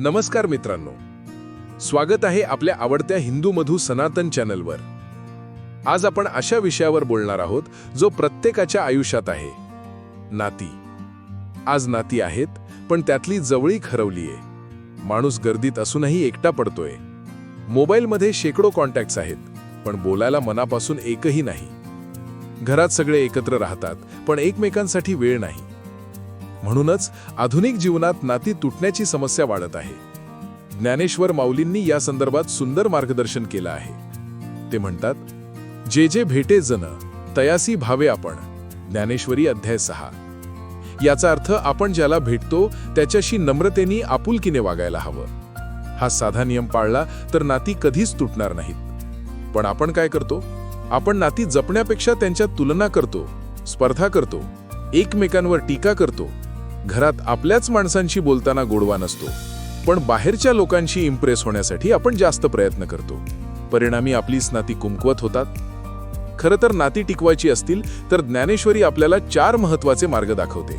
नमस्कार मित्रांनो, स्वागत आहे आपल्या आवडत्या हिंदू मधू सनातन चॅनलवर। आज आपण अशा विषयावर बोलणार आहोत जो प्रत्येकाच्या आयुष्यात आहे, नाती। आज नाती आहेत, पण त्यातली जवळीक हरवलीये। माणूस गर्दीत असूनही एकटा पडतोय। मोबाईलमध्ये शेकडो कॉन्टॅक्ट्स आहेत, पण बोलायला मनापासून एकही नाही। घरात सगळे एकत्र राहतात, पण एकमेकांसाठी वेळ नाही। म्हणूनच आधुनिक जीवनात नाती तुटण्याची समस्या वाढत आहे। ज्ञानेश्वर माऊलींनी या संदर्भात सुंदर मार्गदर्शन केलं आहे। ते म्हणतात, जे जे भेटे जन तयासी भावे आपण। ज्ञानेश्वरी अध्याय 6। याचा अर्थ आपण ज्याला भेटतो त्याच्याशी नम्रतेने आपुलकीने वागायला हवं। हा साधा नियम पाळला तर नाती कधीच तुटणार नाहीत। पण आपण काय करतो? आपण नाती जपण्यापेक्षा त्यांच्यात तुलना करतो, स्पर्धा करतो, एकमेकांवर टीका करतो। घरात आपल्याच माणसांशी बोलताना गोडवा नसतो, पण बाहेरच्या लोकांशी इम्प्रेस होण्यासाठी आपण जास्त प्रयत्न करतो। परिणामी आपली नाती कुंकवत होतात। खरं तर नाती टिकवायची असतील तर ज्ञानेश्वरी आपल्याला 4 महत्त्वाचे मार्ग दाखवते।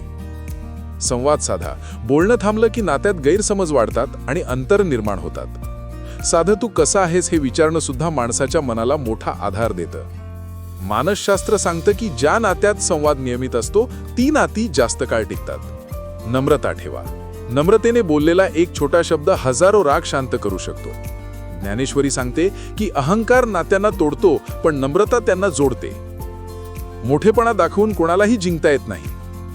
संवाद साधा। बोलणं थांबलं की नात्यात गैरसमज वाढतात आणि अंतर निर्माण होतात। साधं तू कसा आहेस हे विचारणं सुद्धा माणसाच्या मनाला मोठा आधार देतं। मानसशास्त्र सांगतं की ज्या नात्यात संवाद नियमित असतो ती नाती जास्त काळ टिकतात। नम्रता ठेवा। नम्रतेने बोललेला एक छोटा शब्द हजारो राग शांत करू शकतो। ज्ञानेश्वरी सांगते की अहंकार नात्यांना तोडतो, पण नम्रता त्यांना जोडते। मोठेपणा दाखवून कोणालाही जिंकता येत नाही,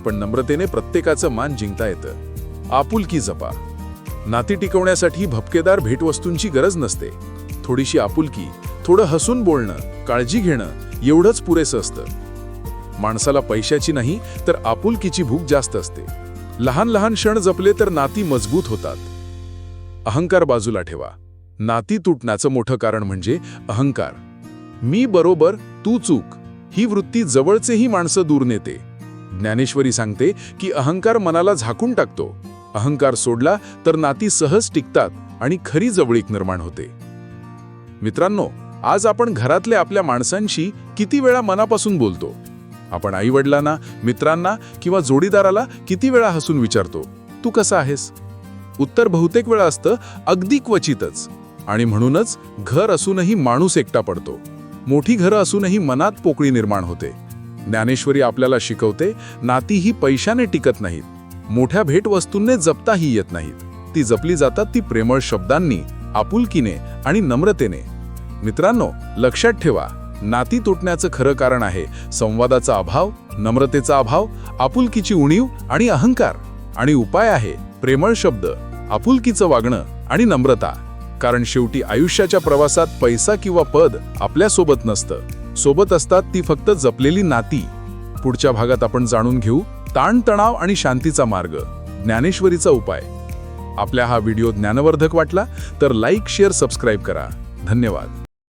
पण नम्रतेने प्रत्येकाचं मान जिंकता येतं। आपुलकी जपा। नाती टिकवण्यासाठी भपकेदार भेटवस्तूंची गरज नसते। थोडीशी आपुलकी, थोडं हसून बोलणं, काळजी घेणं एवढंच पुरेसं असतं। माणसाला पैशाची नाही तर आपुलकीची भूक जास्त असते। लहान लहान क्षण जपले तर नाती मजबूत होतात। अहंकार बाजूला ठेवा। नाती तुटण्याचं मोठं कारण म्हणजे अहंकार। मी बरोबर, तू चूक ही वृत्ती जवळचेही माणसं दूर नेते। ज्ञानेश्वरी सांगते की अहंकार मनाला झाकून टाकतो। अहंकार सोडला तर नाती सहज टिकतात आणि खरी जवळीक निर्माण होते। मित्रांनो, आज आपण घरातल्या आपल्या माणसांशी किती वेळा मनापासून बोलतो? आपण आईवडिलांना, मित्रांना किंवा जोडीदाराला किती वेळा हसून विचारतो, तू कसा आहेस? उत्तर बहुतेक वेळा असतं, अगदी क्वचितच। आणि म्हणूनच घर असूनही माणूस एकटा पडतो। मोठी घरं असूनही मनात पोकळी निर्माण होते। ज्ञानेश्वरी आपल्याला शिकवते, नाती ही पैशाने टिकत नाहीत, मोठ्या भेटवस्तूंनी जपताही येत नाहीत। ती जपली जातात ती प्रेमळ शब्दांनी, आपुलकीने आणि नम्रतेने। मित्रांनो, लक्षात ठेवा, नाती तुटण्याचं खरं कारण आहे संवादाचा अभाव, नम्रतेचा अभाव, आपुलकीची उणीव आणि अहंकार। आणि उपाय आहे प्रेमळ शब्द, आपुलकीचं वागणं आणि नम्रता। कारण शेवटी आयुष्याच्या प्रवासात पैसा किंवा पद आपल्या सोबत नसतं, सोबत असतात ती फक्त जपलेली नाती। पुढच्या भागात आपण जाणून घेऊ ताणतणाव आणि शांतीचा मार्ग, ज्ञानेश्वरीचा उपाय। आपल्या हा व्हिडिओ ज्ञानवर्धक वाटला तर लाईक, शेअर, सबस्क्राईब करा। धन्यवाद।